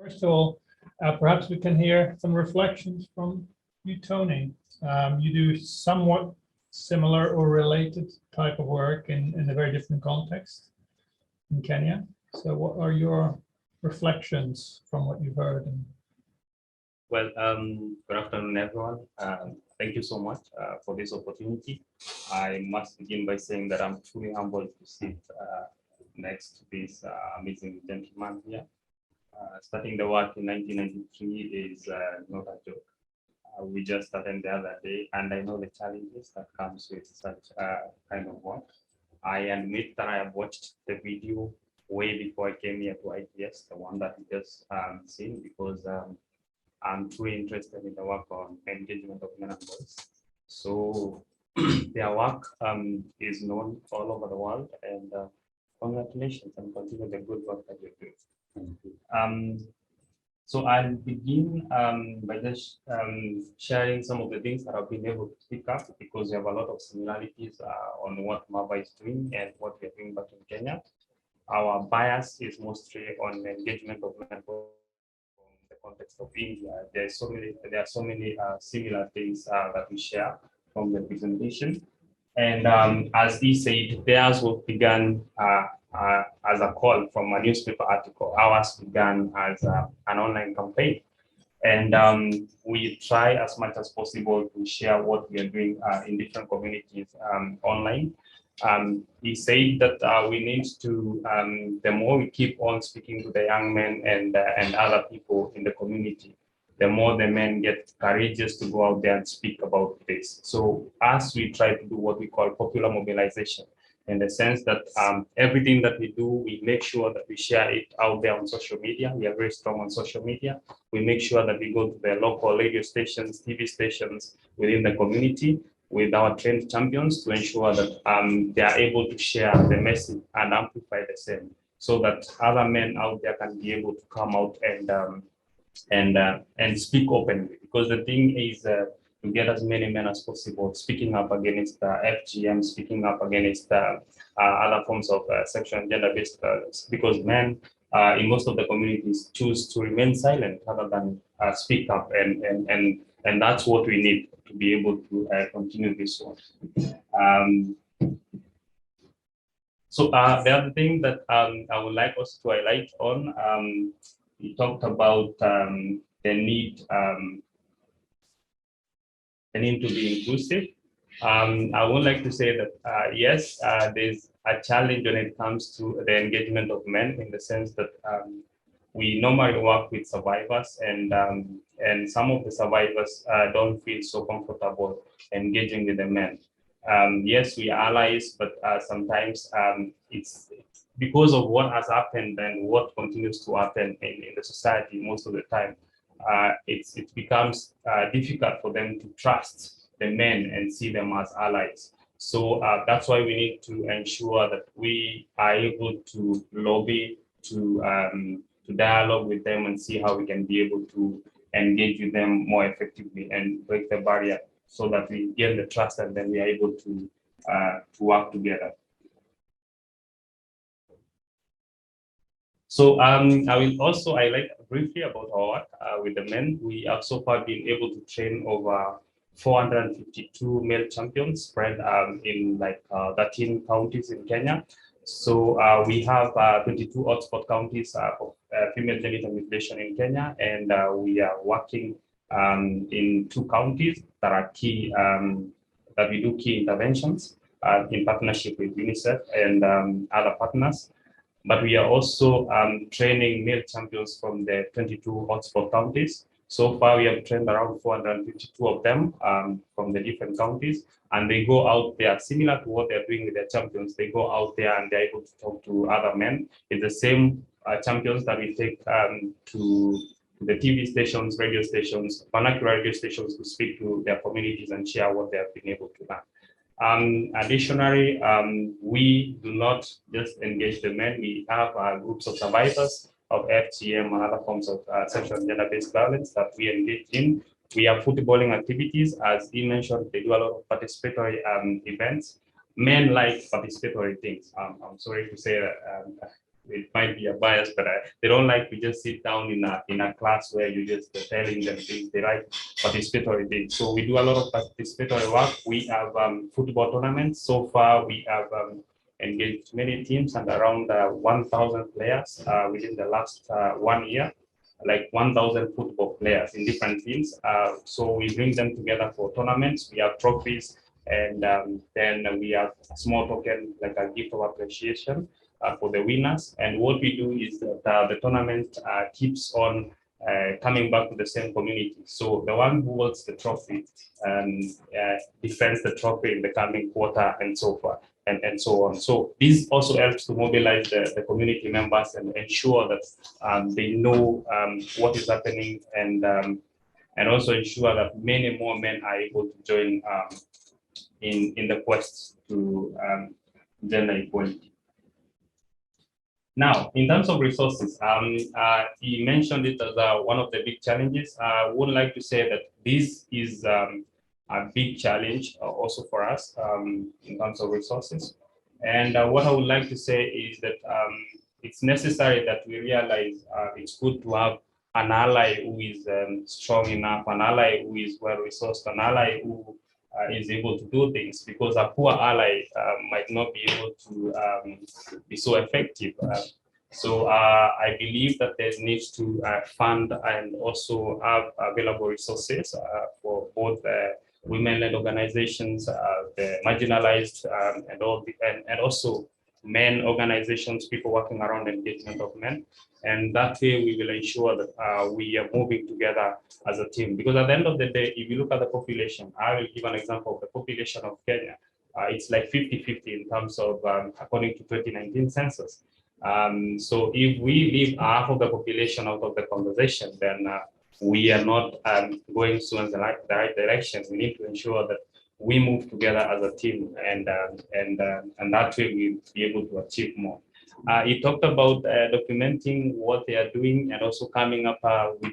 First of all, perhaps we can hear some reflections from you, Tony. You do somewhat similar or related type of work in a very different context in Kenya. So what are your reflections from what you've heard? Well, good afternoon, everyone. Thank you so much for this opportunity. I must begin by saying that I'm truly humbled to sit next to this amazing gentleman here. Starting the work in 1993 is not a joke. We just started the other day, and I know the challenges that comes with such kind of work. I admit that I have watched the video way before I came here to ITS, the one that you just seen, because I'm truly interested in the work on engagement of men and boys. So their work is known all over the world, and congratulations and continue the good work that you're doing. So I'll begin by just sharing some of the things that I've been able to pick up, because we have a lot of similarities on what MAVA is doing and what we're doing back in Kenya. Our bias is mostly on engagement of men from the context of India. There are so many similar things that we share from the presentation. And as he said, theirs was began as a call from a newspaper article. Ours began as an online campaign. And we try as much as possible to share what we are doing in different communities online. He said that we need to, the more we keep on speaking to the young men and other people in the community, the more the men get courageous to go out there and speak about this. So as we try to do what we call popular mobilization, in the sense that everything that we do, we make sure that we share it out there on social media. We are very strong on social media. We make sure that we go to the local radio stations, TV stations within the community with our trained champions to ensure that they are able to share the message and amplify the same, so that other men out there can be able to come out and speak openly. Because the thing is to get as many men as possible speaking up against FGM, speaking up against other forms of sexual and gender-based violence, because men in most of the communities choose to remain silent rather than speak up, and that's what we need to be able to continue this one. So the other thing that I would like us to highlight on, we talked about the need to be inclusive. I would like to say that yes, there's a challenge when it comes to the engagement of men, in the sense that we normally work with survivors, and some of the survivors don't feel so comfortable engaging with the men. Yes, we are allies, but sometimes it's because of what has happened and what continues to happen in the society most of the time. It becomes difficult for them to trust the men and see them as allies. So that's why we need to ensure that we are able to lobby, to dialogue with them and see how we can be able to engage with them more effectively and break the barrier, so that we gain the trust and then we are able to work together. So I will also highlight briefly about our work with the men. We have so far been able to train over 452 male champions spread in like 13 counties in Kenya. So we have 22 hotspot counties of female genital mutilation in Kenya, and we are working in 2 counties that are key, that we do key interventions in partnership with UNICEF and other partners. But we are also training male champions from the 22 hotspot counties. So far, we have trained around 452 of them from the different counties, and they go out there, similar to what they're doing with their champions. They go out there and they're able to talk to other men. It's the same champions that we take to the TV stations, radio stations, vernacular radio stations, to speak to their communities and share what they have been able to learn. Additionally, we do not just engage the men. We have groups of survivors of FGM and other forms of sexual and gender-based violence that we engage in. We have footballing activities, as he mentioned. They do a lot of participatory events. Men like participatory things. I'm sorry to say that it might be a bias, but they don't like to just sit down in a class where you just telling them things. They like participatory things. So we do a lot of participatory work. We have football tournaments. So far, we have engaged many teams and around 1,000 players within the last 1 year, like 1,000 football players in different teams. So we bring them together for tournaments. We have trophies, and then we have a small token, like a gift of appreciation for the winners. And what we do is that the tournament keeps on coming back to the same community. So the one who holds the trophy defends the trophy in the coming quarter and so forth. And so on. So this also helps to mobilize the community members and ensure that they know what is happening, and also ensure that many more men are able to join in the quest to gender equality. Now, in terms of resources, he mentioned it as one of the big challenges. I would like to say that this is a big challenge also for us in terms of resources. And what I would like to say is that it's necessary that we realize it's good to have an ally who is strong enough, an ally who is well-resourced, an ally who is able to do things, because a poor ally might not be able to be so effective. So I believe that there needs to fund and also have available resources for both women-led organizations, the marginalized, and also men organizations, people working around engagement of men. And that way we will ensure that we are moving together as a team. Because at the end of the day, if you look at the population, I will give an example of the population of Kenya. It's like 50-50 in terms of, according to 2019 census. So if we leave half of the population out of the conversation, then we are not going in the right direction. We need to ensure that we move together as a team, and that way we'll be able to achieve more. He talked about documenting what they are doing and also coming up with,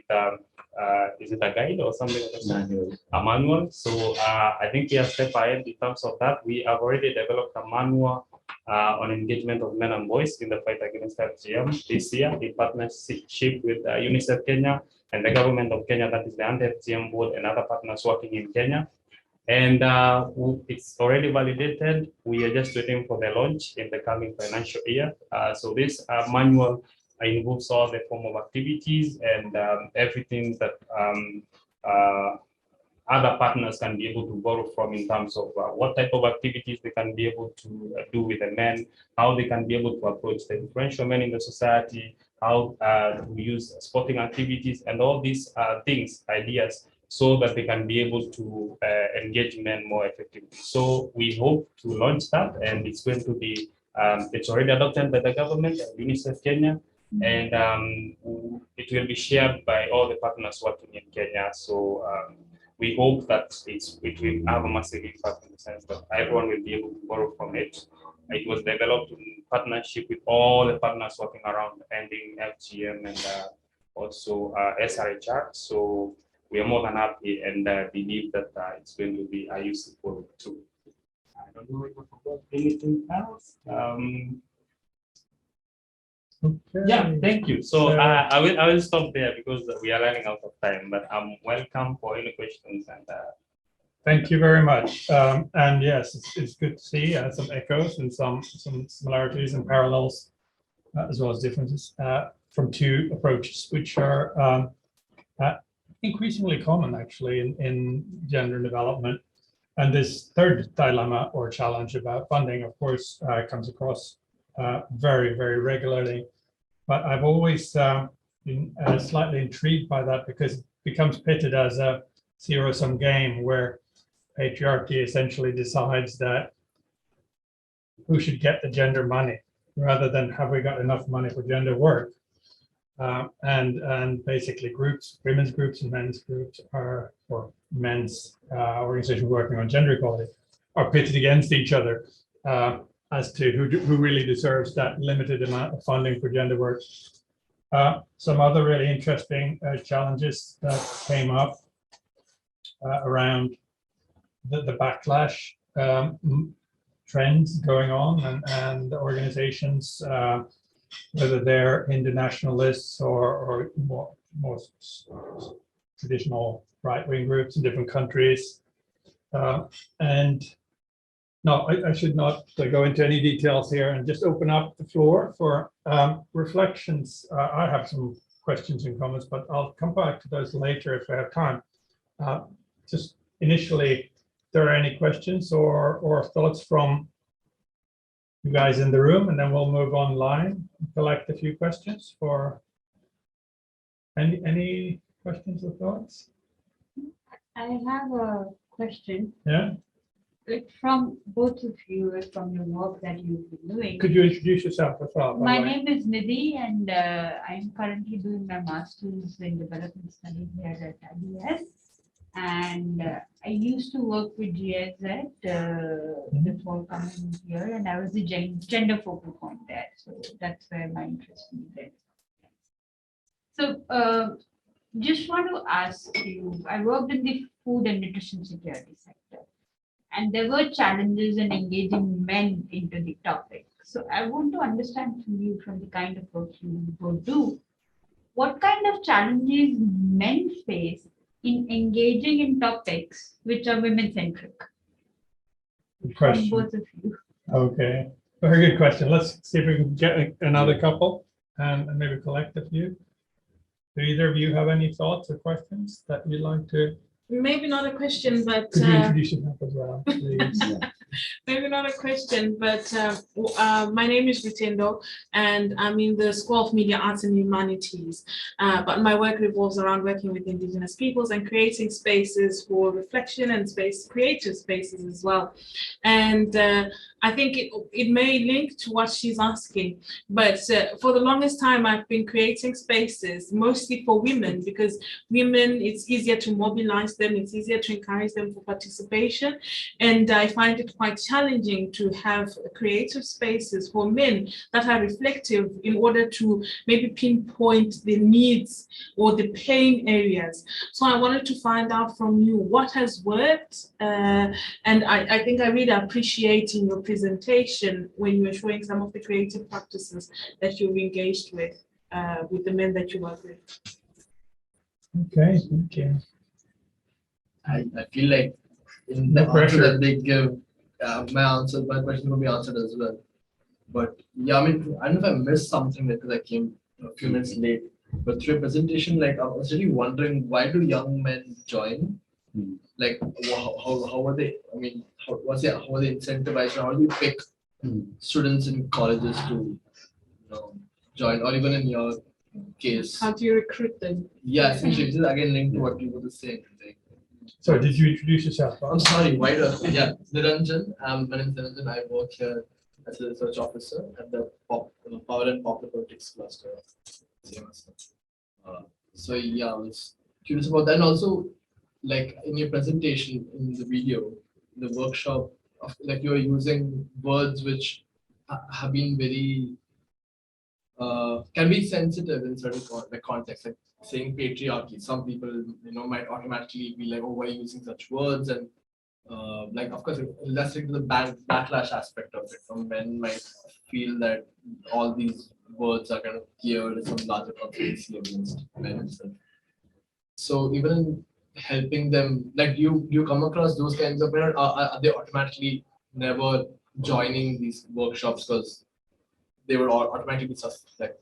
is it a guide or something like that? A manual. So I think we are a step ahead in terms of that. We have already developed a manual on engagement of men and boys in the fight against FGM this year in partnership with UNICEF Kenya and the government of Kenya, that is the Anti-FGM Board and other partners working in Kenya. And it's already validated. We are just waiting for the launch in the coming financial year. So this manual involves all the form of activities and everything that other partners can be able to borrow from in terms of what type of activities they can be able to do with the men, how they can be able to approach the influential men in the society, how to use sporting activities, and all these things, ideas, so that they can be able to engage men more effectively. So we hope to launch that, and it's going to be, it's already adopted by the government, UNICEF Kenya, and it will be shared by all the partners working in Kenya. So we hope that it will have a massive impact in the sense that everyone will be able to borrow from it. It was developed in partnership with all the partners working around ending FGM and also SRHR. So we are more than happy and believe that it's going to be a useful tool. I don't know if I forgot anything else. Okay. Yeah, thank you. So I will stop there because we are running out of time. But I'm welcome for any questions. And thank you very much. And yes, it's good to see some echoes and some similarities and parallels, as well as differences from two approaches, which are increasingly common actually in gender development. And this third dilemma or challenge about funding, of course, comes across very, very regularly. But I've always been slightly intrigued by that because it becomes pitted as a zero-sum game where patriarchy essentially decides that who should get the gender money rather than have we got enough money for gender work. And basically groups, women's groups and men's groups are, or men's organizations working on gender equality are pitted against each other as to who really deserves that limited amount of funding for gender work. Some other really interesting challenges that came up around the backlash trends going on and organizations whether they're internationalists or more traditional right-wing groups in different countries. And no, I should not go into any details here and just open up the floor for reflections. I have some questions and comments, but I'll come back to those later if I have time. Just initially, if there are any questions or thoughts from you guys in the room, and then we'll move online and collect a few questions for any questions or thoughts? I have a question. Yeah. From both of you, from your work that you've been doing. Could you introduce yourself as well? My name is Nidhi, and I'm currently doing my master's in development studies here at IDS. And I used to work with GIZ before coming here, and I was the gender focal point there. So that's where my interest is. So just want to ask you, I worked in the food and nutrition security sector, and there were challenges in engaging men into the topic. So I want to understand from you, from the kind of work you go do, what kind of challenges men face in engaging in topics which are women-centric? Good question. From both of you. Okay, very good question. Let's see if we can get another couple and maybe collect a few. Do either of you have any thoughts or questions that you'd like to? Maybe not a question, but Could you introduce yourself as well, please? maybe not a question, but my name is Ritindo, and I'm in the School of Media Arts and Humanities. But my work revolves around working with Indigenous peoples and creating spaces for reflection and creative spaces as well. And I think it may link to what she's asking, but for the longest time, I've been creating spaces mostly for women, because women, it's easier to mobilize them, it's easier to encourage them for participation. And I find it quite challenging to have creative spaces for men that are reflective in order to maybe pinpoint the needs or the pain areas. So I wanted to find out from you what has worked. And I think I really appreciate in your presentation when you were showing some of the creative practices that you've engaged with the men that you work with. Okay, thank you. I feel like in No the answer pressure. that they give, my question will be answered as well. But yeah, I mean, I don't know if I missed something because I came a few minutes late. But through your presentation, like I was really wondering, why do young men join? Like, how are they? I mean, how are they incentivized? How do you pick students in colleges to, join, or even in your case? How do you recruit them? Yeah, essentially, this is again linked to what you were saying. So did you introduce yourself? I'm sorry, yeah, Niranjan. My name is Niranjan. I work here as a research officer at the Power and Popular Politics cluster. So yeah, I was curious about that. And also, like in your presentation in the video, the workshop, like you were using words which have been very, can be sensitive in certain contexts, like saying patriarchy. Some people, might automatically be like, oh, why are you using such words? And like, of course, less into the backlash aspect of it. Some men might feel that all these words are kind of geared at some larger conspiracy against men. So even in helping them, like, do you come across those kinds of men? Are they automatically never joining these workshops because they would automatically be like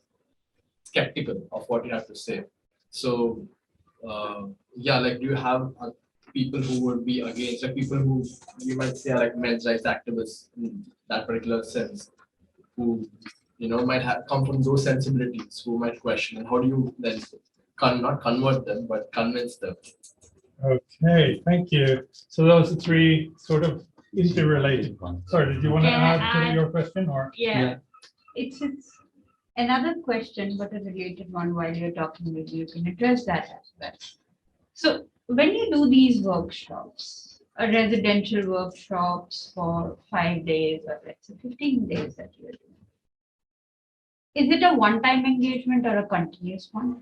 skeptical of what you have to say? So yeah, like, do you have people who would be against, like people who you might say are like men's rights activists in that particular sense, who might have come from those sensibilities, who might question, and how do you then not convert them but convince them? Okay, thank you. So those are three sort of interrelated ones. Sorry, did you want to Can I add to add? your question or? Yeah. It's another question, but a related one. While you're talking with you can address that as well. So when you do these workshops, residential workshops for 5 days or let's say 15 days that you're doing, is it a one-time engagement or a continuous one?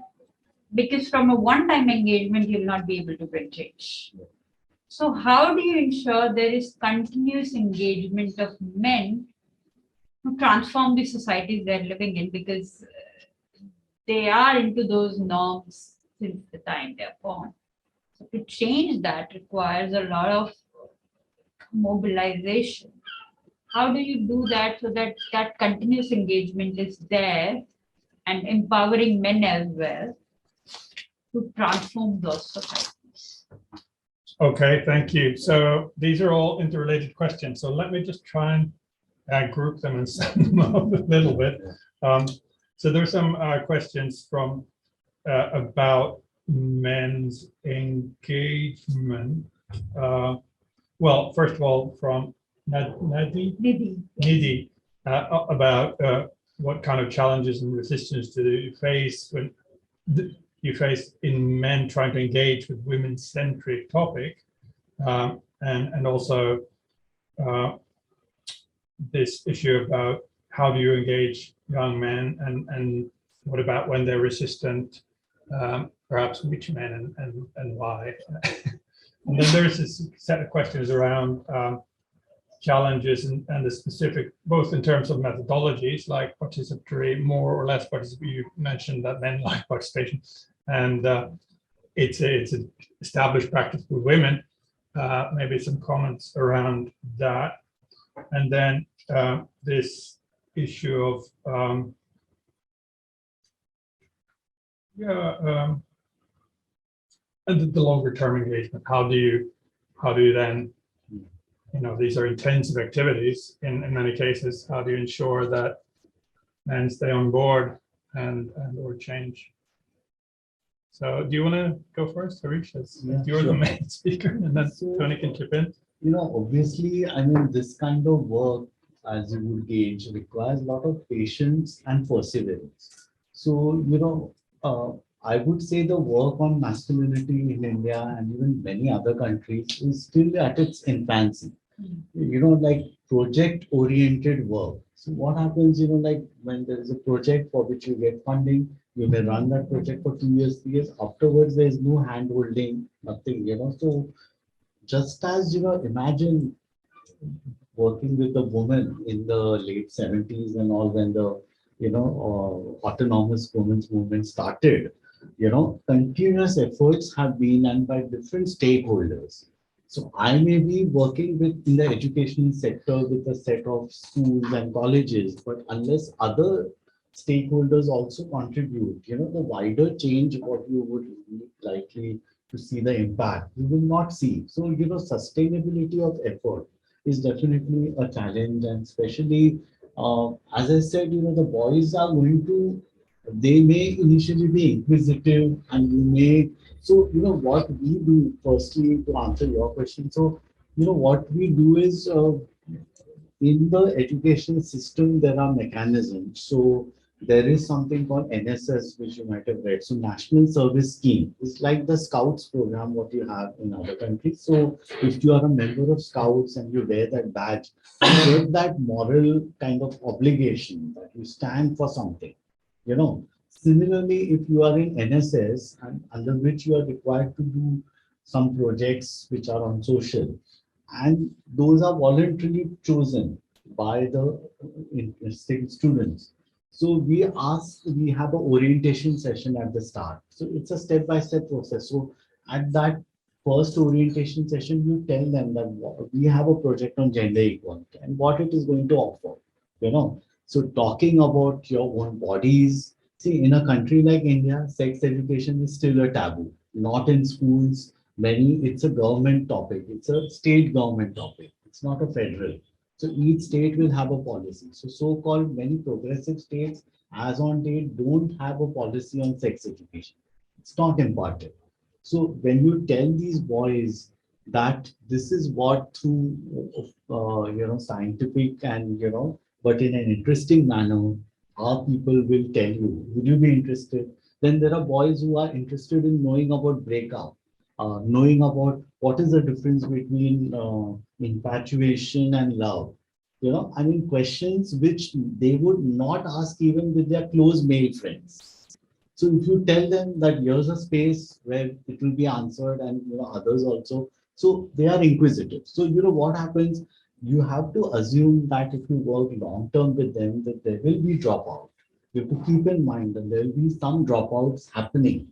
Because from a one-time engagement, you'll not be able to bring change. So how do you ensure there is continuous engagement of men transform the societies they're living in, because they are into those norms since the time they're born. So to change that requires a lot of mobilization. How do you do that so that that continuous engagement is there and empowering men as well to transform those societies? Okay, thank you. So these are all interrelated questions. So let me just try and group them and sum them up a little bit. So there's some questions from about men's engagement. Well, first of all, from Nidhi, about what kind of challenges and resistance do you face when you face in men trying to engage with women-centric topic, and also this issue about how do you engage young men, and what about when they're resistant, perhaps which men and why. And then there's this set of questions around challenges and the specific, both in terms of methodologies like participatory, more or less participatory. You mentioned that men like participation, and it's an established practice with women. Maybe some comments around that, and then this issue of and the longer term engagement. How do you then, these are intensive activities in many cases. How do you ensure that men stay on board and or change? So do you want to go first, Harish? You're the main speaker, and then Tony can chip in. Obviously, I mean, this kind of work, as you would gauge, requires a lot of patience and perseverance. So, I would say the work on masculinity in India and even many other countries is still at its infancy. Like project-oriented work. So what happens, like when there is a project for which you get funding, you may run that project for 2 years, 3 years. Afterwards, there is no hand-holding, nothing, So just as, imagine working with a woman in the late 70s and all, when the, autonomous women's movement started, continuous efforts have been done by different stakeholders. So I may be working in the education sector with a set of schools and colleges, but unless other stakeholders also contribute, the wider change, what you would be likely to see the impact, you will not see. So, sustainability of effort is definitely a challenge, and especially, as I said, the boys are going to, they may initially be inquisitive, and you may, so, what we do, firstly, to answer your question, so, what we do is, in the education system, there are mechanisms. So there is something called NSS, which you might have read. So National Service Scheme is like the Scouts program, what you have in other countries. So if you are a member of Scouts and you wear that badge, you get that moral kind of obligation that you stand for something, Similarly, if you are in NSS, and under which you are required to do some projects which are on social, and those are voluntarily chosen by the interested students. So we have an orientation session at the start. So it's a step-by-step process. So at that first orientation session, you tell them that we have a project on gender equality and what it is going to offer, So talking about your own bodies. See, in a country like India, sex education is still a taboo, not in schools. It's a government topic. It's a state government topic. It's not a federal. So each state will have a policy. So so-called many progressive states, as on date, don't have a policy on sex education. It's not important. So when you tell these boys that this is what through, scientific and, but in an interesting manner, our people will tell you, would you be interested? Then there are boys who are interested in knowing about breakup. Knowing about what is the difference between infatuation and love. Questions which they would not ask even with their close male friends. So if you tell them that here's a space where it will be answered, and others also, so they are inquisitive. So what happens, you have to assume that if you work long term with them, that there will be dropout. You have to keep in mind that there will be some dropouts happening.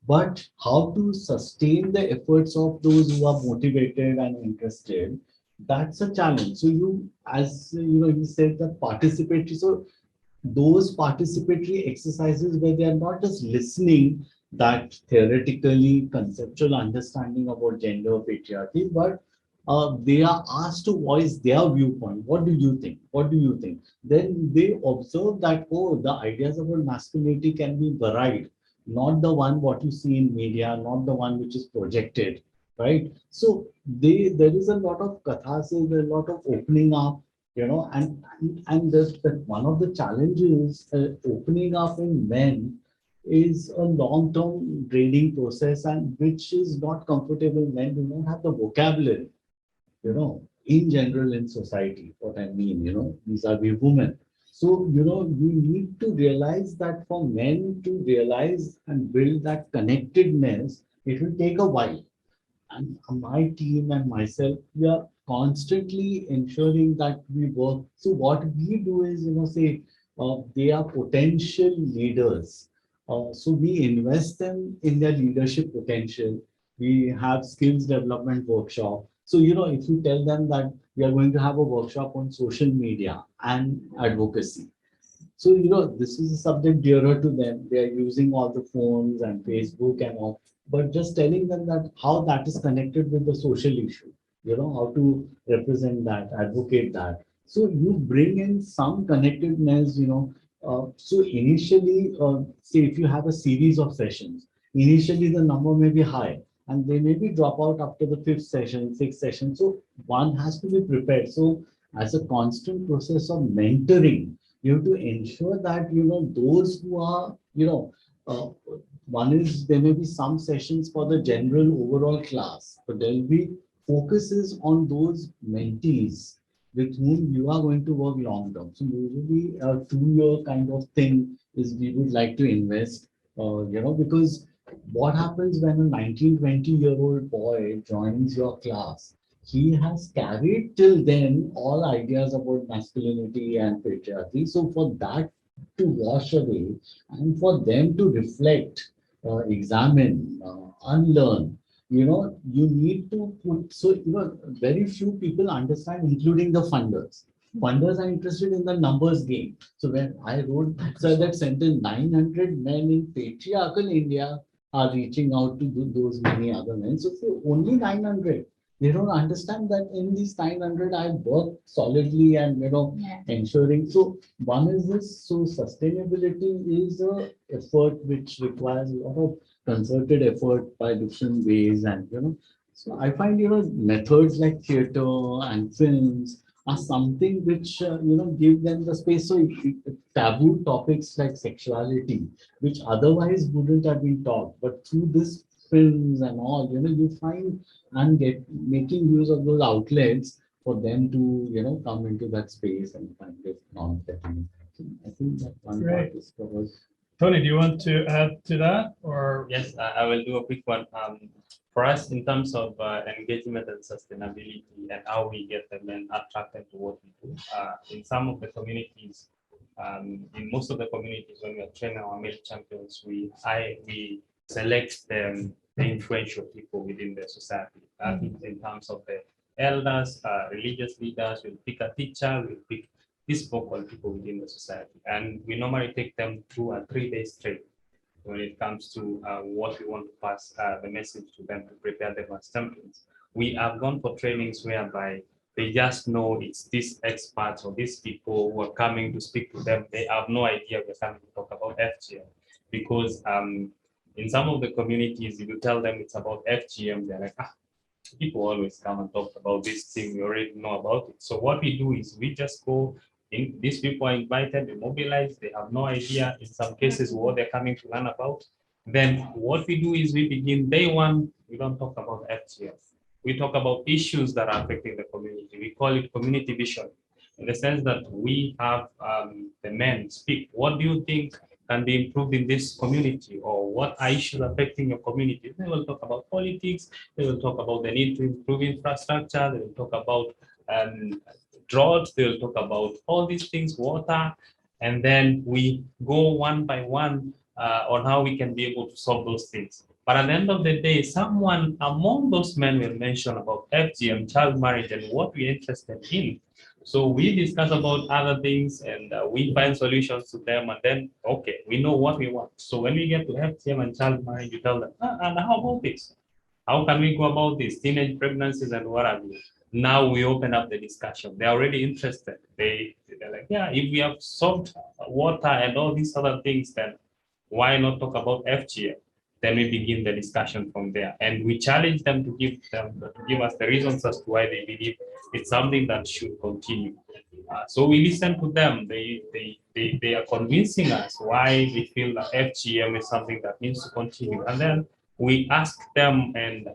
But how to sustain the efforts of those who are motivated and interested, that's a challenge. So you, as you know, you said that participatory. So those participatory exercises where they are not just listening that theoretically conceptual understanding about gender patriarchy, but they are asked to voice their viewpoint. What do you think? What do you think? Then they observe that, oh, the ideas about masculinity can be varied, not the one what you see in media, not the one which is projected, right? So there is a lot of catharsis, a lot of opening up, and that one of the challenges opening up in men is a long-term draining process, and which is not comfortable. Men do not have the vocabulary, in general in society, what I mean, these are the women. So, you need to realize that for men to realize and build that connectedness, it will take a while. And my team and myself, we are constantly ensuring that we work. So what we do is, say, they are potential leaders. So we invest them in their leadership potential. We have skills development workshop. So, if you tell them that we are going to have a workshop on social media and advocacy, so, this is a subject dearer to them. They are using all the phones and Facebook and all, but just telling them that how that is connected with the social issue, how to represent that, advocate that. So you bring in some connectedness, so initially, say if you have a series of sessions, initially the number may be high and they may be drop out after the fifth session, sixth session. So one has to be prepared. So as a constant process of mentoring, you have to ensure that those who are uh, one is there may be some sessions for the general overall class, but there will be focuses on those mentees with whom you are going to work long term. So usually a 2-year kind of thing is we would like to invest, because what happens when a 19-20-year-old boy joins your class, he has carried till then all ideas about masculinity and patriarchy. So for that to wash away and for them to reflect, examine, unlearn, you need to put, so, very few people understand, including the funders. Funders are interested in the numbers game. So when I wrote that sentence, 900 men in patriarchal India are reaching out to those many other men. So only 900. They don't understand that in these 900, I work solidly and, ensuring. So one is this, so sustainability is a effort which requires a lot of concerted effort by different ways. And, so I find, methods like theater and films are something which, give them the space. So taboo topics like sexuality, which otherwise wouldn't have been talked, but through this films and all, you find and get making use of those outlets for them to, come into that space and find it non-threatening. I think that one part is covered. Tony, do you want to add to that, or? Yes, I will do a quick one. For us, in terms of engagement and sustainability and how we get the men attracted to what we do, in some of the communities, in most of the communities, when we are training our male champions, we select the influential people within the society. In terms of the elders, religious leaders, we'll pick a teacher, we'll pick these vocal people within the society. And we normally take them through a 3-day training when it comes to what we want to pass the message to them to prepare them as champions. We have gone for trainings whereby they just know it's these experts or these people who are coming to speak to them. They have no idea we're coming to talk about FGM, because in some of the communities, if you tell them it's about FGM, they're like, people always come and talk about this thing, we already know about it. So what we do is we just go in, these people are invited, they mobilize, they have no idea in some cases what they're coming to learn about. Then what we do is we begin day one, we don't talk about FGM. We talk about issues that are affecting the community. We call it community vision, in the sense that we have the men speak. What do you think can be improved in this community, or what are issues affecting your community? They will talk about politics, they will talk about the need to improve infrastructure, they will talk about drought, they'll talk about all these things, water, and then we go one by one on how we can be able to solve those things. But at the end of the day, someone among those men will mention about FGM, child marriage, and what we're interested in. So we discuss about other things and we find solutions to them, and then, okay, we know what we want. So when we get to FGM and child marriage, you tell them, and how about this? How can we go about this? Teenage pregnancies and what have you. Now we open up the discussion. They're already interested. They're like, yeah, if we have solved water and all these other things, then why not talk about FGM? Then we begin the discussion from there. And we challenge them to give us the reasons as to why they believe it's something that should continue. So we listen to them. They are convincing us why they feel that FGM is something that needs to continue. And then we ask them, and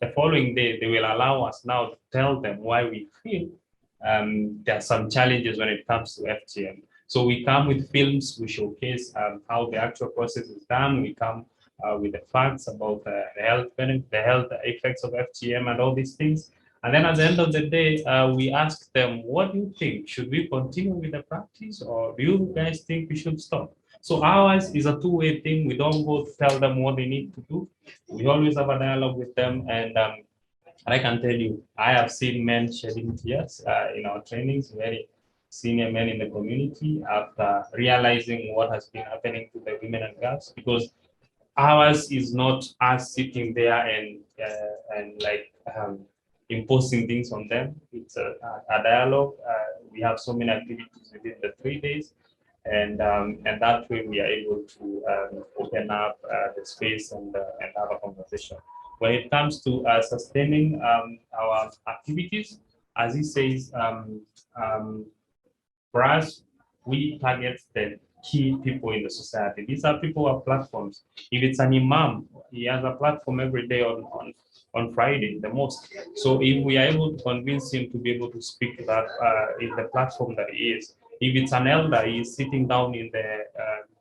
the following day, they will allow us now to tell them why we feel there are some challenges when it comes to FGM. So we come with films, we showcase how the actual process is done. We come with the facts about the health effects of FGM and all these things. And then at the end of the day, we ask them, what do you think? Should we continue with the practice, or do you guys think we should stop? So ours is a two-way thing. We don't go to tell them what they need to do. We always have a dialogue with them. And I can tell you, I have seen men shedding tears in our trainings, very senior men in the community, after realizing what has been happening to the women and girls, because ours is not us sitting there and like imposing things on them. It's a dialogue. We have so many activities within the 3 days, and that way we are able to open up the space and have a conversation. When it comes to sustaining our activities, as he says, for us, we target the key people in the society. These are people who have platforms. If it's an imam, he has a platform every day on Friday, the mosque. So if we are able to convince him to be able to speak to that in the platform that he is, if it's an elder, he is sitting down in the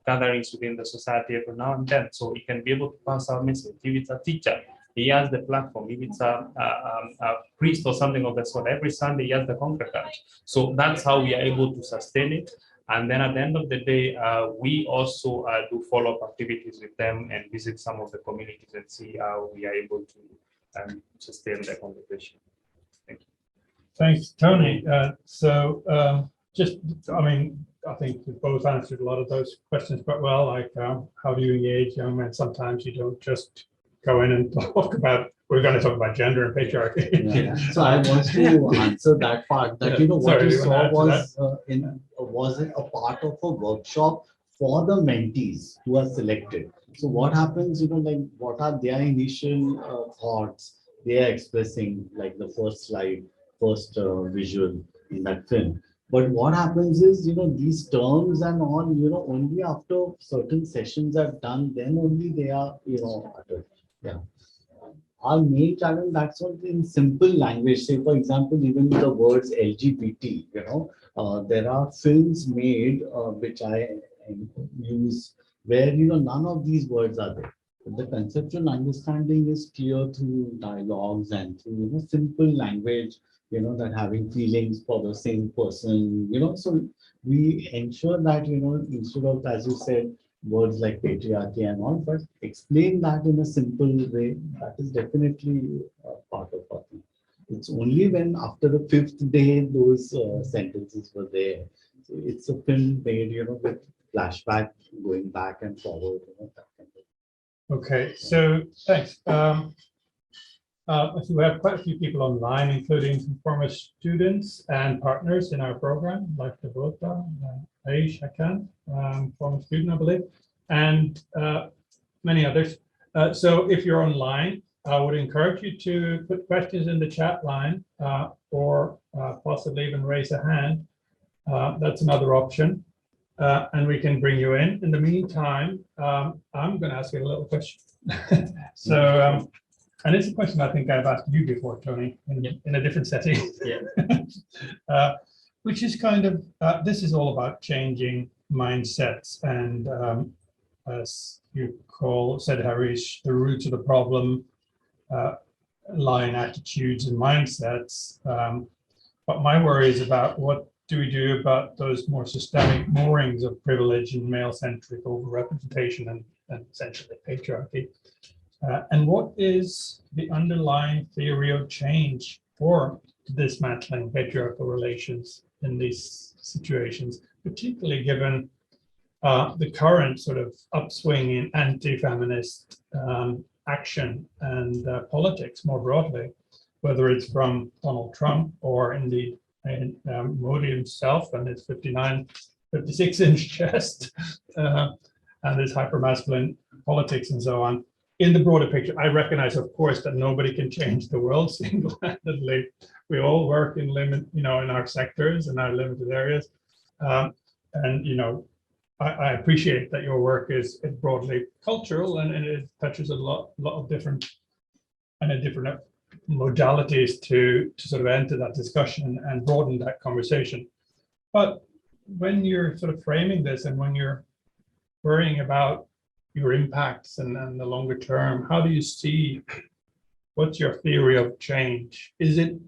gatherings within the society every now and then, so he can be able to pass our message. If it's a teacher, he has the platform. If it's a priest or something of the sort, every Sunday he has the congregant. So that's how we are able to sustain it. And then at the end of the day, we also do follow-up activities with them and visit some of the communities and see how we are able to sustain the conversation. Thank you. Thanks, Tony. I think we both answered a lot of those questions quite well, like how do you engage young men? Sometimes you don't just go in and talk about, we're going to talk about gender and patriarchy. Yeah. So I want to answer that part, that what you saw was a part of a workshop for the mentees who are selected. So what happens, like what are their initial thoughts they are expressing, like the first slide, first visual in that film. But what happens is, these terms and all, only after certain sessions are done, then only they are, uttered. Yeah. Our main challenge, that's what in simple language. Say, for example, even the words LGBT, there are films made which I use where, none of these words are there. But the conceptual understanding is clear through dialogues and through, simple language, that having feelings for the same person, so we ensure that, instead of, as you said, words like patriarchy and all, but explain that in a simple way. That is definitely part of our thing. It's only when after the 5th day those sentences were there. So it's a film made, with flashback going back and forward. That kind of. Okay, so thanks. So we have quite a few people online, including some former students and partners in our program, like Devota, Harish Sadani, former student, I believe, and many others. So if you're online, I would encourage you to put questions in the chat line or possibly even raise a hand. That's another option. And we can bring you in. In the meantime, I'm going to ask you a little question. So, and it's a question I think I've asked you before, Tony, in a different setting. Yeah. Which is kind of, this is all about changing mindsets and, as you said, Harish, the roots of the problem lie in attitudes and mindsets. But my worry is about what do we do about those more systemic moorings of privilege and male-centric overrepresentation and essentially patriarchy. And what is the underlying theory of change for dismantling patriarchal relations in these situations, particularly given the current sort of upswing in anti-feminist action and politics more broadly, whether it's from Donald Trump or indeed Modi himself and his 56-inch chest and his hyper-masculine politics and so on. In the broader picture, I recognize, of course, that nobody can change the world single-handedly. We all work in in our sectors and our limited areas. And, I appreciate that your work is broadly cultural and it touches a lot of different modalities to sort of enter that discussion and broaden that conversation. But when you're sort of framing this and when you're worrying about your impacts and the longer term, how do you see, what's your theory of change? Is it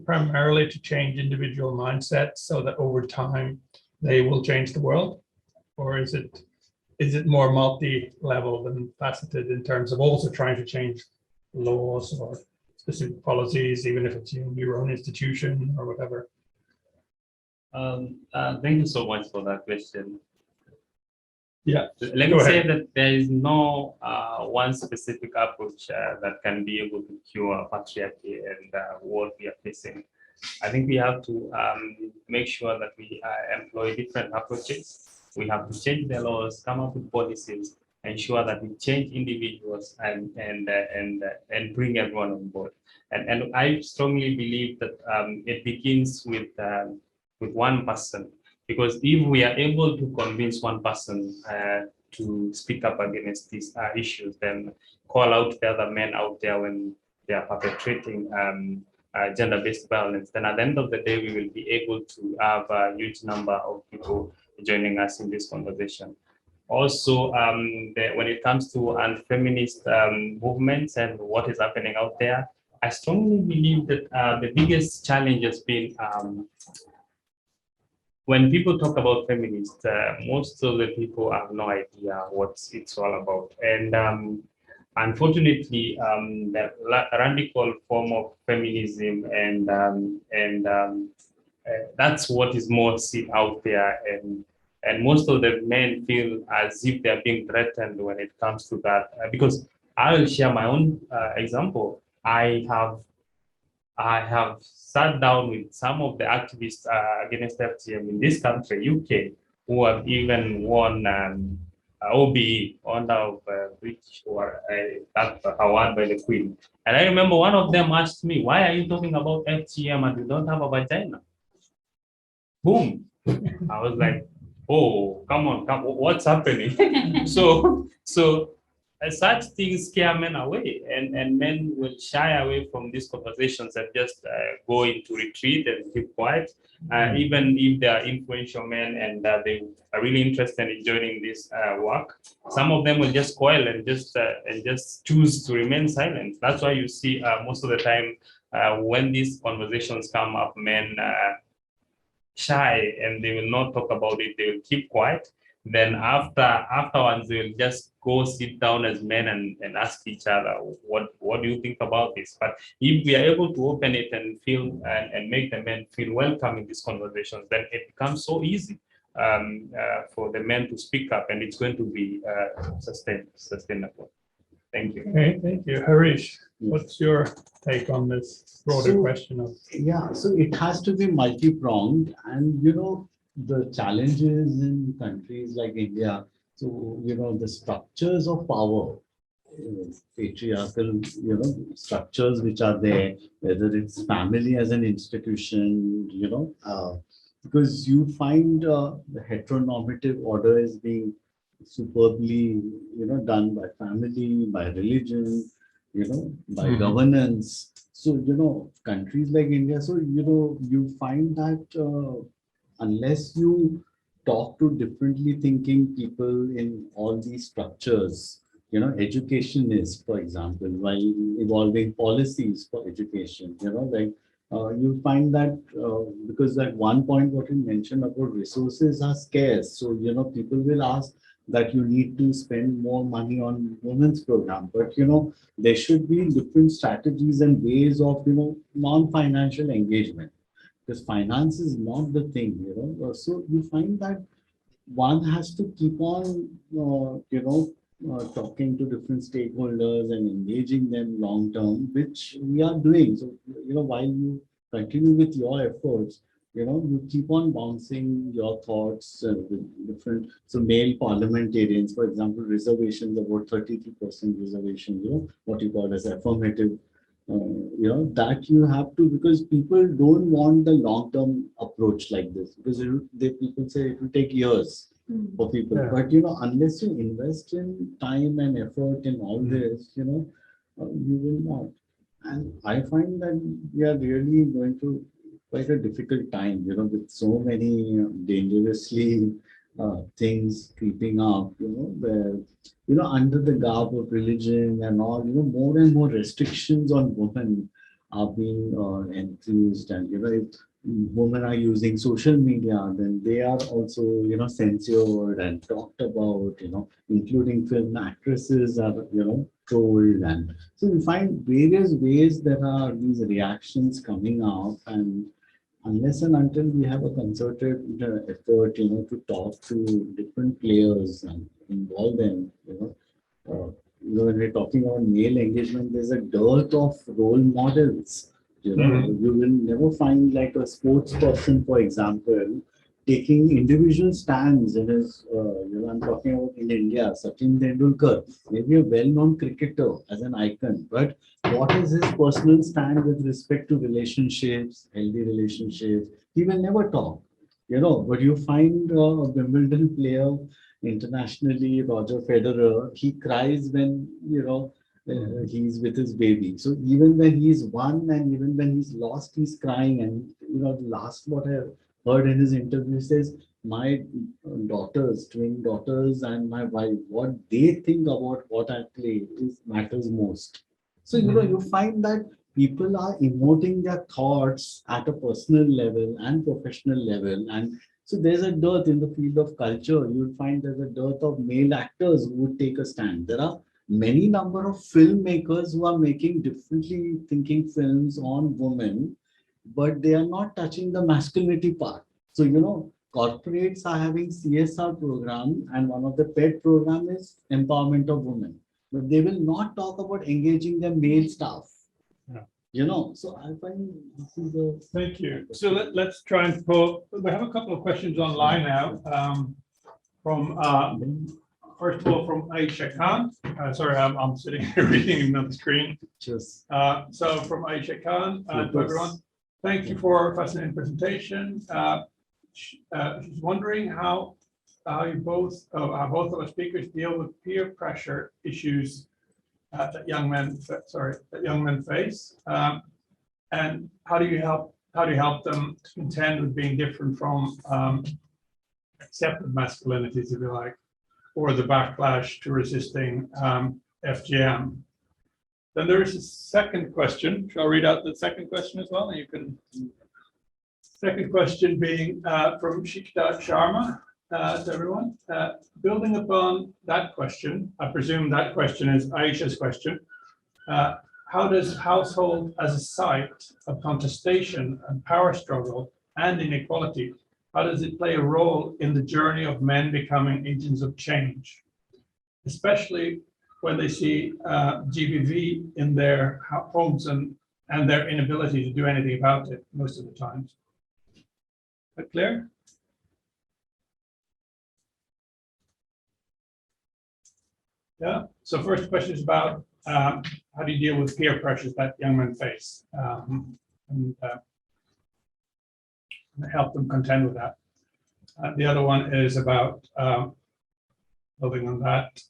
primarily to change individual mindsets so that over time they will change the world? Or is it more multi-level and faceted in terms of also trying to change laws or specific policies, even if it's your own institution or whatever? Thank you so much for that question. Yeah. Let me say that there is no one specific approach that can be able to cure patriarchy and what we are facing. I think we have to make sure that we employ different approaches. We have to change the laws, come up with policies, ensure that we change individuals and bring everyone on board. And I strongly believe that it begins with one person, because if we are able to convince one person to speak up against these issues, then call out the other men out there when they are perpetrating gender-based violence, then at the end of the day, we will be able to have a huge number of people joining us in this conversation. Also, when it comes to feminist movements and what is happening out there, I strongly believe that the biggest challenge has been when people talk about feminists, most of the people have no idea what it's all about. And unfortunately, the radical form of feminism and that's what is more seen out there. And most of the men feel as if they're being threatened when it comes to that. Because I will share my own example. I have sat down with some of the activists against FGM in this country, UK, who have even won OBE, Honor of British or that award by the Queen. And I remember one of them asked me, "Why are you talking about FGM and you don't have a vagina?" Boom! I was like, "Oh, come on, what's happening?" So such things scare men away, and men will shy away from these conversations and just go into retreat and keep quiet. Even if they are influential men and they are really interested in joining this work, some of them will just coil and just choose to remain silent. That's why you see most of the time when these conversations come up, men shy and they will not talk about it. They will keep quiet. Then afterwards, they will just go sit down as men and ask each other, what do you think about this? But if we are able to open it and feel and make the men feel welcome in these conversations, then it becomes so easy for the men to speak up, and it's going to be sustainable. Thank you. Okay, thank you. Harish, what's your take on this broader question of? Yeah, so it has to be multi-pronged, and the challenges in countries like India. So, the structures of power, patriarchal, structures which are there, whether it's family as an institution, because you find the heteronormative order is being superbly, done by family, by religion, by governance. So, countries like India, so, you find that unless you talk to differently thinking people in all these structures, educationists, for example, while evolving policies for education, like you find that because at one point what you mentioned about resources are scarce. So, people will ask that you need to spend more money on women's program, but, there should be different strategies and ways of, non-financial engagement, because finance is not the thing, So you find that one has to keep on, talking to different stakeholders and engaging them long term, which we are doing. So, while you continue with your efforts, you keep on bouncing your thoughts with different, so male parliamentarians, for example, reservations, about 33% reservation, what you call as affirmative, that you have to, because people don't want the long-term approach like this, because people say it will take years for people. Yeah. But, unless you invest in time and effort in all this, you will not. And I find that we are really going through quite a difficult time, with so many dangerously things creeping up, where, under the garb of religion and all, more and more restrictions on women are being enthused. And, if women are using social media, then they are also, censored and talked about, including film actresses are, trolled. And so we find various ways there are these reactions coming up, and unless and until we have a concerted effort, to talk to different players and involve them, when we're talking about male engagement, there's a dearth of role models. You will never find like a sports person, for example, taking individual stands in his, I'm talking about in India, Sachin Tendulkar, maybe a well-known cricketer as an icon, but what is his personal stand with respect to relationships, healthy relationships? He will never talk, but you find a Wimbledon player internationally, Roger Federer, he cries when, he's with his baby. So even when he's won and even when he's lost, he's crying. And, the last what I heard in his interview says, my daughters, twin daughters and my wife, what they think about what I play matters most. So, you find that people are emoting their thoughts at a personal level and professional level. And so there's a dearth in the field of culture. You'll find there's a dearth of male actors who would take a stand. There are many number of filmmakers who are making differently thinking films on women, but they are not touching the masculinity part. So, corporates are having CSR program, and one of the pet program is empowerment of women, but they will not talk about engaging the male staff. So I find this is a... Thank you. So let's try and pull, we have a couple of questions online now, from first of all, from Aisha Khan. Sorry, I'm sitting here reading on the screen. Just So from Aisha Khan, to everyone, thank you for a fascinating presentation. She's wondering how you both of our speakers deal with peer pressure issues that young men face, and how do you help them to contend with being different from accepted masculinities, if you like, or the backlash to resisting FGM. Then there is a second question. Shall I read out the second question as well? And you can. Second question being from Shikta Sharma to everyone. Building upon that question, I presume that question is Aisha's question. How does household as a site of contestation and power struggle and inequality, how does it play a role in the journey of men becoming agents of change, especially when they see GBV in their homes and their inability to do anything about it most of the time? Is that clear? Yeah. So first question is about how do you deal with peer pressures that young men face, and help them contend with that. The other one is about building on that.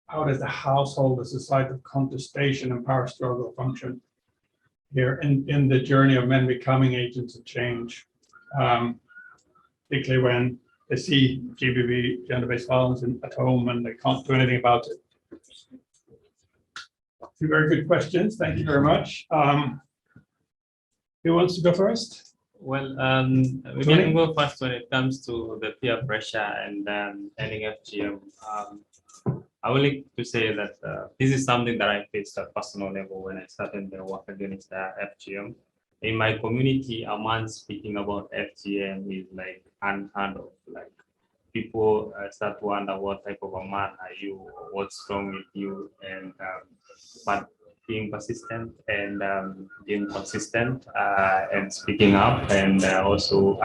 How does the household as a site of contestation and power struggle function here in the journey of men becoming agents of change, particularly when they see GBV, gender-based violence at home, and they can't do anything about it? Two very good questions. Thank you very much. Who wants to go first? Well, we Tony? can go first when it comes to the peer pressure and ending FGM. I would like to say that this is something that I faced at personal level when I started the work against FGM. In my community, a man speaking about FGM is like unheard of. Like people start to wonder what type of a man are you, or what's wrong with you, and but being persistent and being consistent and speaking up and also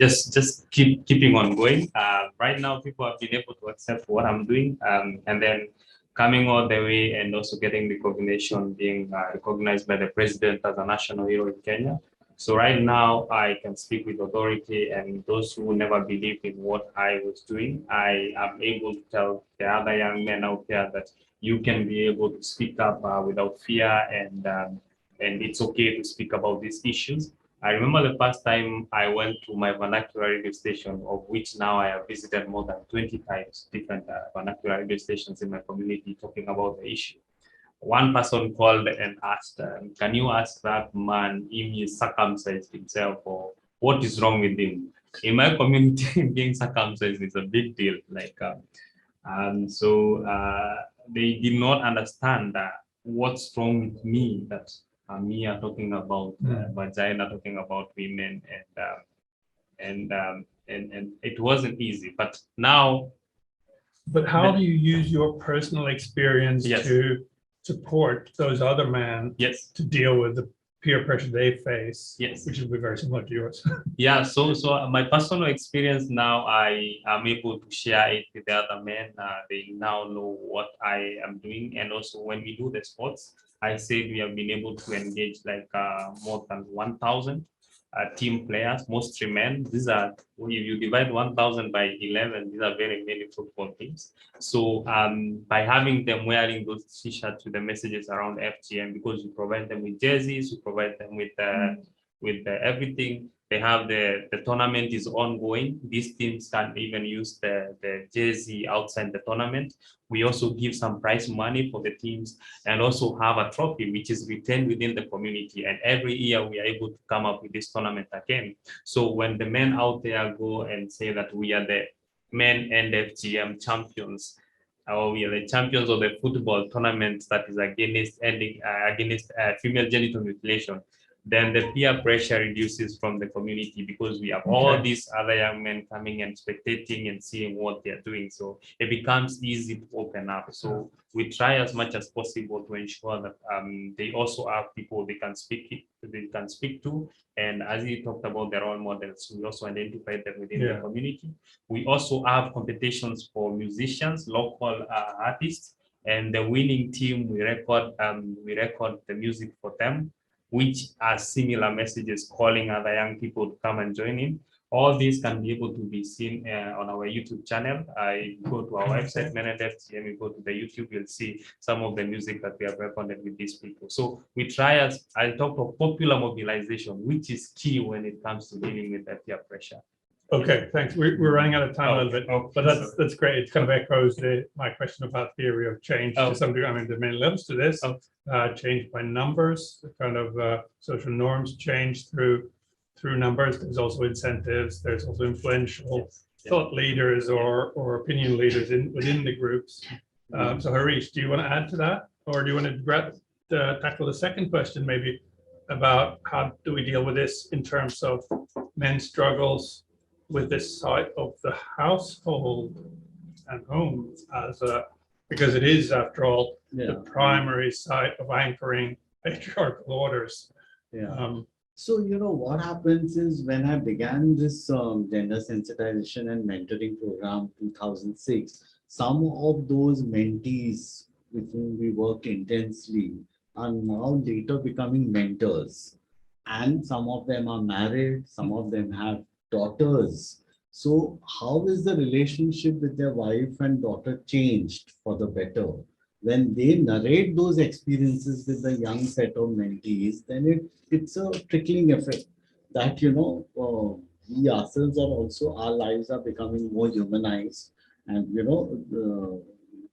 just keeping on going. Right now, people have been able to accept what I'm doing, and then coming all the way and also getting recognition, being recognized by the president as a national hero in Kenya. So right now, I can speak with authority, and those who never believed in what I was doing, I am able to tell the other young men out there that you can be able to speak up without fear, and it's okay to speak about these issues. I remember the first time I went to my vernacular radio station, of which now I have visited more than 20 times, different vernacular radio stations in my community talking about the issue. One person called and asked, can you ask that man if he circumcised himself, or what is wrong with him? In my community, being circumcised is a big deal. Like, so they did not understand what's wrong with me, that I'm here talking about vagina, talking about women, and it wasn't easy. But now, But how do you use your personal experience Yes. to support those other men yes, to deal with the peer pressure they face, yes. which will be very similar to yours? Yeah, so my personal experience now, I am able to share it with the other men. They now know what I am doing, and also when we do the sports, I said we have been able to engage like more than 1,000 team players, mostly men. These are, if you divide 1,000 by 11, these are very many football teams. So by having them wearing those t-shirts with the messages around FGM, because we provide them with jerseys, we provide them with everything. They have the tournament is ongoing. These teams can even use the jersey outside the tournament. We also give some prize money for the teams, and also have a trophy which is retained within the community. And every year we are able to come up with this tournament again. So when the men out there go and say that we are the men and FGM champions, or we are the champions of the football tournament that is against female genital mutilation, then the peer pressure reduces from the community, because we have all these other young men coming and spectating and seeing what they're doing. So it becomes easy to open up. So we try as much as possible to ensure that they also have people they can speak to. And as you talked about the role models, we also identify them within the community. We also have competitions for musicians, local artists, and the winning team, we record the music for them, which are similar messages calling other young people to come and join in. All these can be able to be seen on our YouTube channel. I go to our website, Men and FGM, you go to the YouTube, you'll see some of the music that we have recorded with these people. So we try, as I talk of popular mobilization, which is key when it comes to dealing with that peer pressure. Okay, thanks. We're running out of time a little bit, but that's great. It kind of echoes my question about theory of change to some degree. I mean, there are many levels to this. Change by numbers, the kind of social norms change through numbers. There's also incentives. There's also influential thought leaders or opinion leaders within the groups. So Harish, do you want to add to that, or do you want to tackle the second question maybe about how do we deal with this in terms of men's struggles with this side of the household and home, because it is, after all, the primary site of anchoring patriarchal orders. So, what happens is, when I began this gender sensitization and mentoring program 2006, some of those mentees with whom we worked intensely are now later becoming mentors. And some of them are married, some of them have daughters. So how is the relationship with their wife and daughter changed for the better? When they narrate those experiences with the young set of mentees, then it's a trickling effect that, we ourselves are also, our lives are becoming more humanized. And,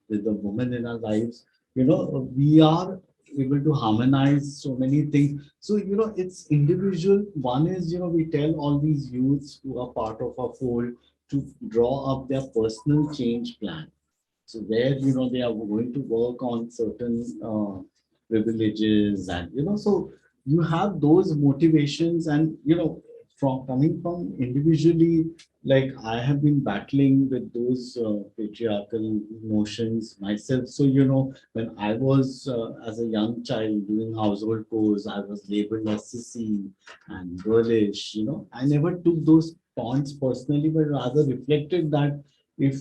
with the woman in our lives, we are able to harmonize so many things. So, it's individual. One is, we tell all these youths who are part of our fold to draw up their personal change plan. So where, they are going to work on certain privileges and, so you have those motivations and, from coming from individually, like I have been battling with those patriarchal notions myself. So, when I was as a young child doing household chores, I was labeled as sissy and girlish, I never took those taunts personally, but rather reflected that if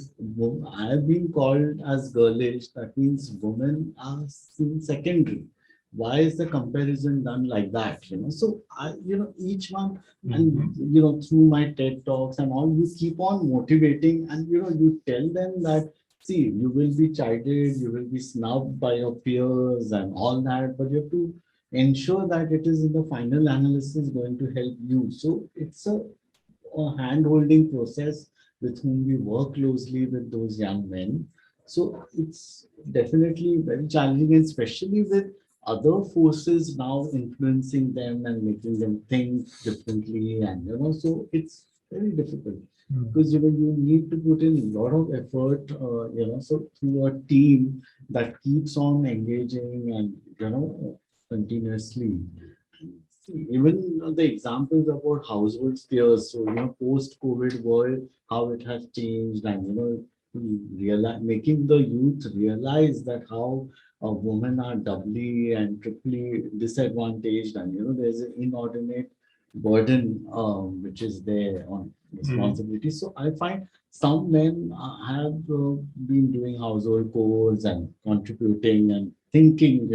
I have been called as girlish, that means women are still secondary. Why is the comparison done like that? So I, each one, and through my TED talks and all, you keep on motivating, and you tell them that, see, you will be chided, you will be snubbed by your peers and all that, but you have to ensure that it is in the final analysis going to help you. So it's a hand-holding process with whom we work closely with those young men. So it's definitely very challenging, and especially with other forces now influencing them and making them think differently. And, so it's very difficult because, you need to put in a lot of effort, so through a team that keeps on engaging and, continuously. Even the examples about household spheres, so post-COVID world, how it has changed, and making the youth realize that how women are doubly and triply disadvantaged, and there's an inordinate burden which is there on responsibility. So I find some men have been doing household chores and contributing and thinking,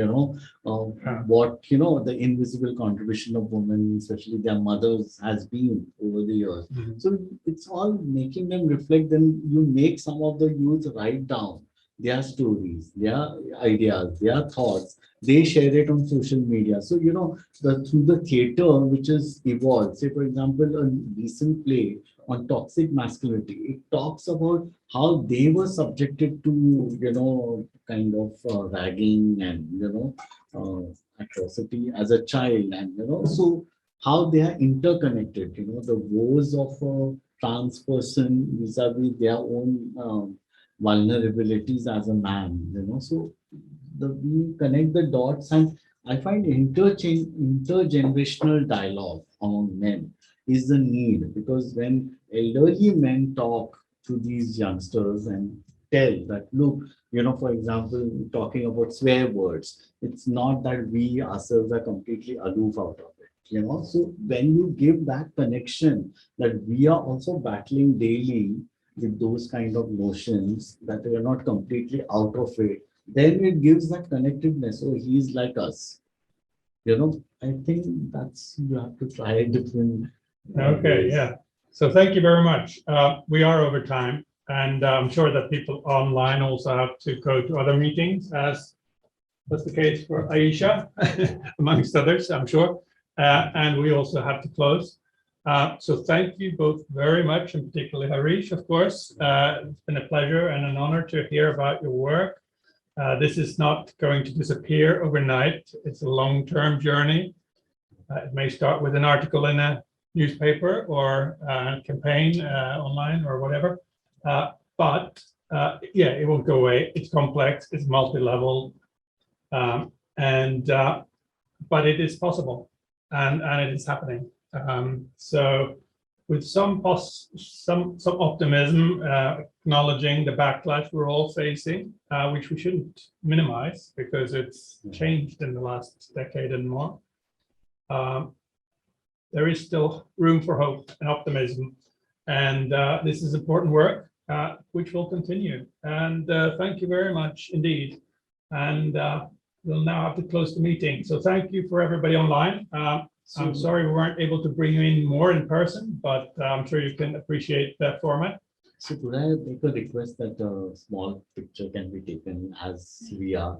what, the invisible contribution of women, especially their mothers, has been over the years. So it's all making them reflect. Then you make some of the youth write down their stories, their ideas, their thoughts. They share it on social media. So, through the theater, which has evolved, say, for example, a recent play on toxic masculinity, it talks about how they were subjected to, kind of ragging and, atrocity as a child. And, so how they are interconnected, the woes of a trans person vis-a-vis their own vulnerabilities as a man, so we connect the dots, and I find intergenerational dialogue among men is the need, because when elderly men talk to these youngsters and tell that, look, for example, talking about swear words, it's not that we ourselves are completely aloof out of it. So when you give that connection that we are also battling daily with those kind of notions, that we are not completely out of it, then it gives that connectiveness. Oh, he's like us. I think that's, you have to try a different. Okay, yeah. So thank you very much. We are over time, and I'm sure that people online also have to go to other meetings, as was the case for Aisha, amongst others, I'm sure. And we also have to close. So thank you both very much, and particularly Harish, of course. It's been a pleasure and an honor to hear about your work. This is not going to disappear overnight. It's a long-term journey. It may start with an article in a newspaper or a campaign online or whatever. But yeah, it won't go away. It's complex, it's multi-level, but it is possible, and it is happening. So with some optimism, acknowledging the backlash we're all facing, which we shouldn't minimize because it's changed in the last decade and more. There is still room for hope and optimism, and this is important work, which will continue. And thank you very much indeed. And we'll now have to close the meeting. So thank you for everybody online. I'm sorry we weren't able to bring you in more in person, but I'm sure you can appreciate that format. So could I make a request that a small picture can be taken as we are,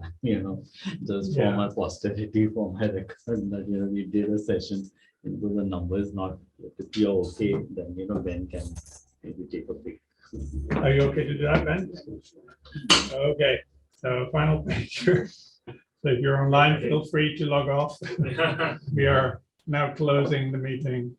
just for my posterity, for my record, that, we did a session, the number is not, if you're okay, then, Ben can maybe take a pic. Are you okay to do that, Ben? Okay, so final picture. So if you're online, feel free to log off. We are now closing the meeting.